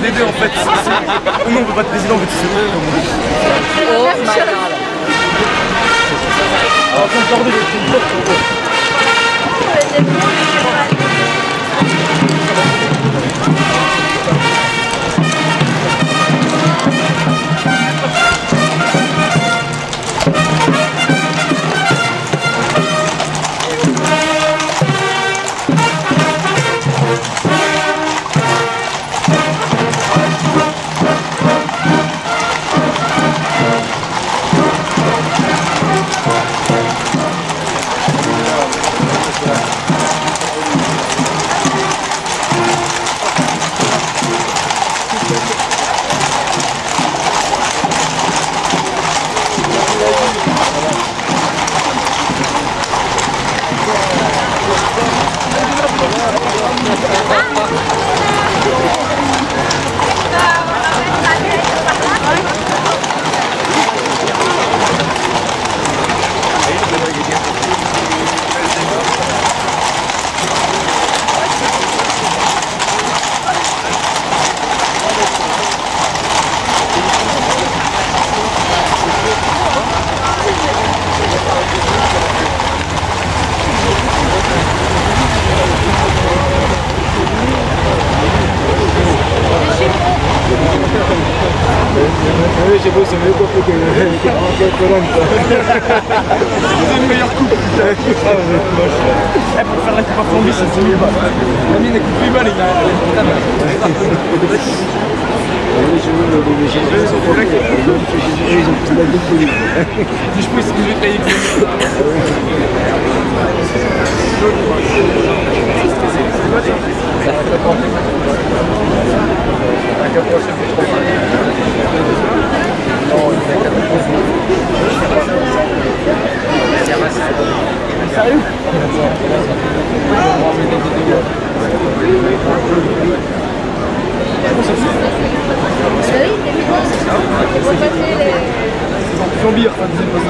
CDD en fait. Nous on veut pas de président, on veut de CDD. Oh my god. J'ai beau c'est mieux compris que Colombe. C'est une meilleure coupe. Pour faire la coupe à flamber, c'est 10 000 balles. La mine elle coûte 8 balles, les gars. Ils ont pris la double de livre. Je peux essayer de payer. Sérieux? Zombie, enfin, disais pas ça.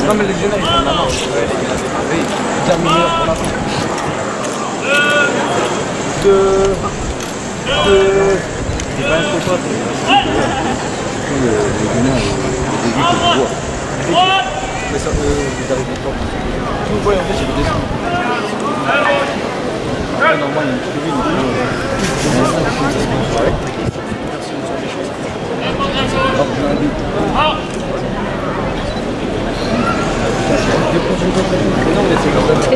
Non mais les jeunes ils sont maintenant. Oui, terminé pour la fin. C'est pas un faux pas. Mais ça vous arrivez pas. Vous voyez en fait j'ai le dessin. Normalement il y a une tribune. Non mais c'est comme ça.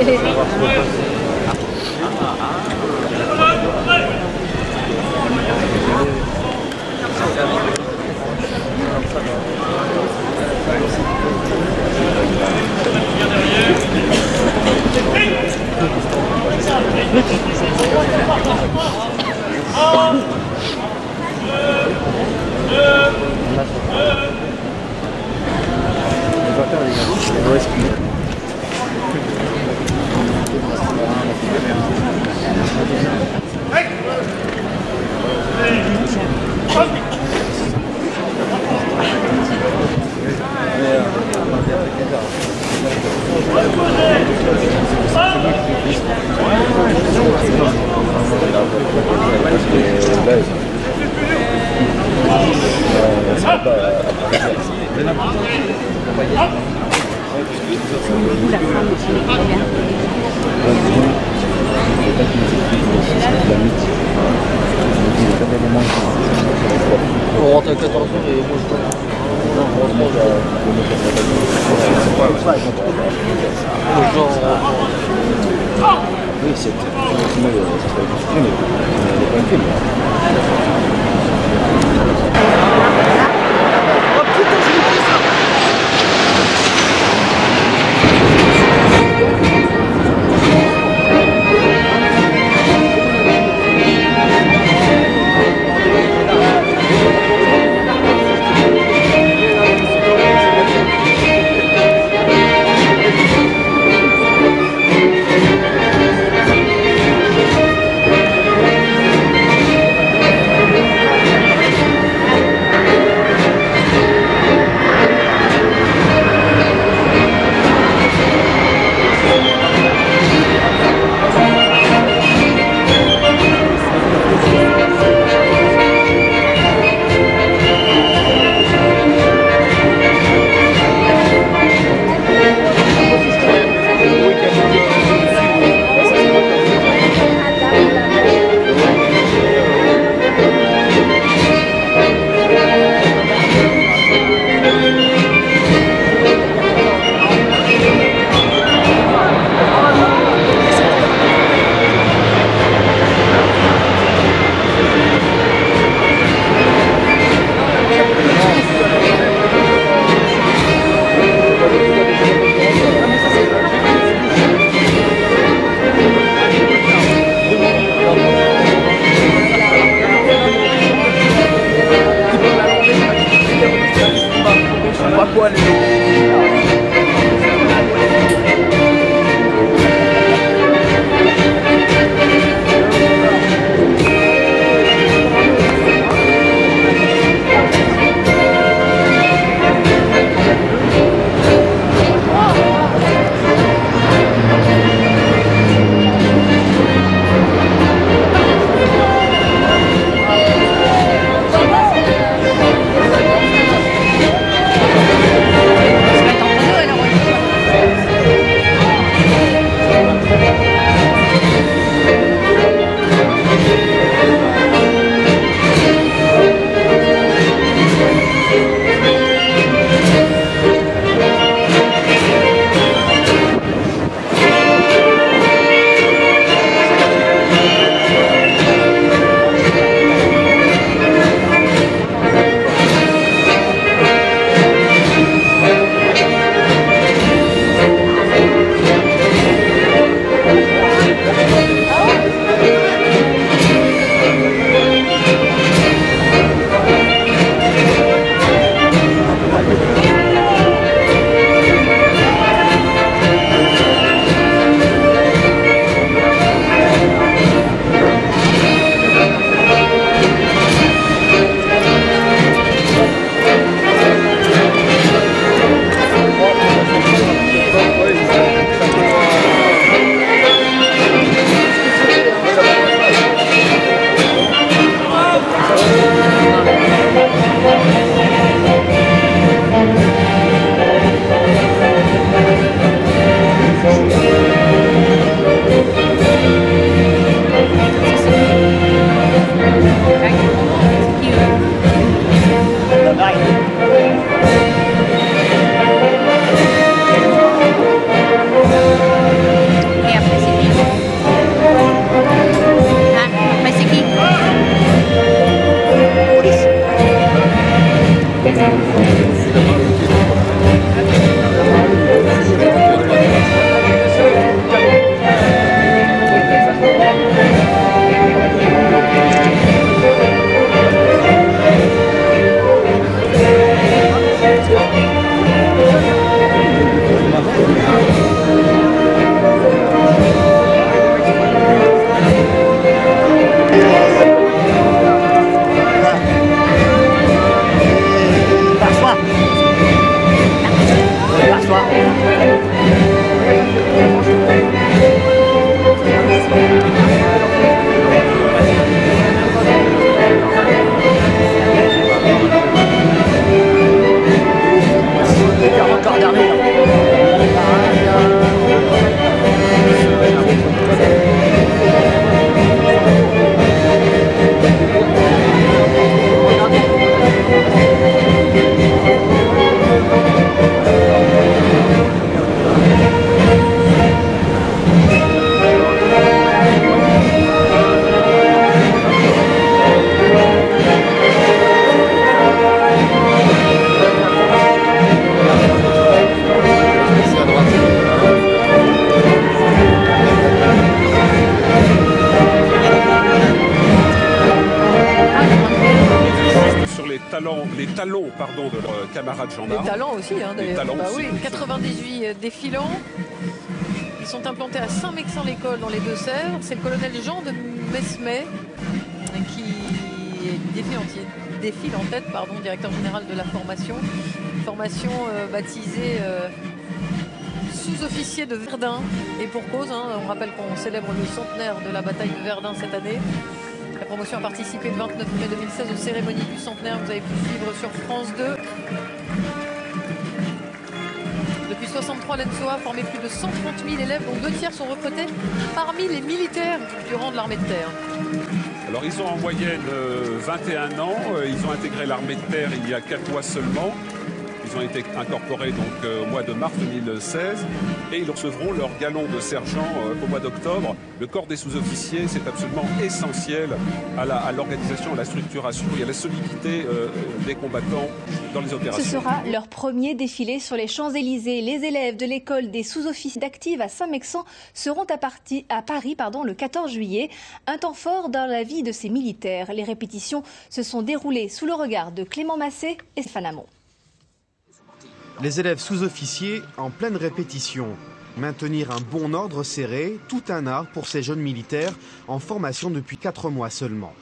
On rentre à 14h et moi je non, franchement, oui, c'est talons de leurs camarades gendarmes. Les talents aussi, hein, d'ailleurs. Les talents Bah aussi, oui, 98 défilants. Ils sont implantés à Saint-Mexan-l'École dans les Deux-Sèvres. C'est le colonel Jean de Mesmet qui défile en tête, directeur général de la formation. Formation baptisée sous-officier de Verdun. Et pour cause, hein, on rappelle qu'on célèbre le centenaire de la bataille de Verdun cette année. La promotion a participé le 29 mai 2016 aux cérémonies du centenaire. Vous avez pu suivre sur France 2. Depuis 63, l'ENSOA a formé plus de 130 000 élèves, dont 2 tiers sont recrutés parmi les militaires du rang de l'armée de terre. Alors ils ont en moyenne 21 ans, ils ont intégré l'armée de terre il y a 4 mois seulement. Ils ont été incorporés donc au mois de mars 2016 et ils recevront leur galon de sergent au mois d'octobre. Le corps des sous-officiers, c'est absolument essentiel à l'organisation, à la structuration et à la solidité des combattants dans les opérations. Ce sera leur premier défilé sur les Champs-Élysées. Les élèves de l'école des sous-officiers d'Active à Saint-Mexan seront à Paris le 14 juillet. Un temps fort dans la vie de ces militaires. Les répétitions se sont déroulées sous le regard de Clément Massé et Stéphane Hamon. Les élèves sous-officiers en pleine répétition. Maintenir un bon ordre serré, tout un art pour ces jeunes militaires en formation depuis 4 mois seulement.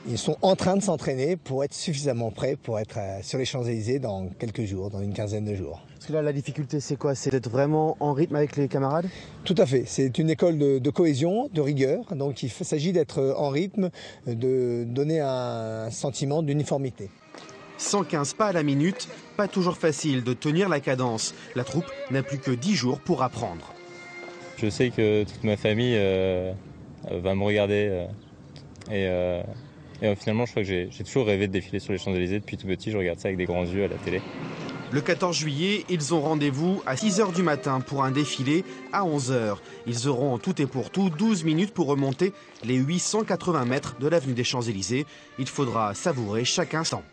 Ils sont en train de s'entraîner pour être suffisamment prêts pour être sur les Champs-Élysées dans quelques jours, dans une quinzaine de jours. Parce que là, la difficulté, c'est quoi? C'est d'être vraiment en rythme avec les camarades? Tout à fait. C'est une école de cohésion, de rigueur. Donc il s'agit d'être en rythme, de donner un sentiment d'uniformité. 115 pas à la minute, pas toujours facile de tenir la cadence. La troupe n'a plus que 10 jours pour apprendre. Je sais que toute ma famille va me regarder et finalement je crois que j'ai toujours rêvé de défiler sur les Champs-Élysées depuis tout petit. Je regarde ça avec des grands yeux à la télé. Le 14 juillet, ils ont rendez-vous à 6h du matin pour un défilé à 11h. Ils auront en tout et pour tout 12 minutes pour remonter les 880 mètres de l'avenue des Champs-Élysées. Il faudra savourer chaque instant.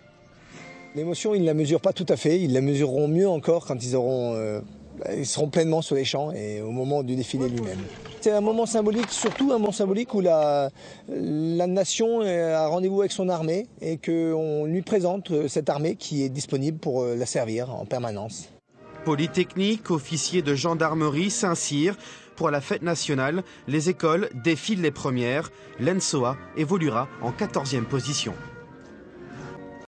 L'émotion, ils ne la mesurent pas tout à fait. Ils la mesureront mieux encore quand ils seront pleinement sur les champs et au moment du défilé lui-même. C'est un moment symbolique, surtout un moment symbolique où la nation a rendez-vous avec son armée et qu'on lui présente cette armée qui est disponible pour la servir en permanence. Polytechnique, officier de gendarmerie, Saint-Cyr. Pour la fête nationale, les écoles défilent les premières. L'ENSOA évoluera en 14e position.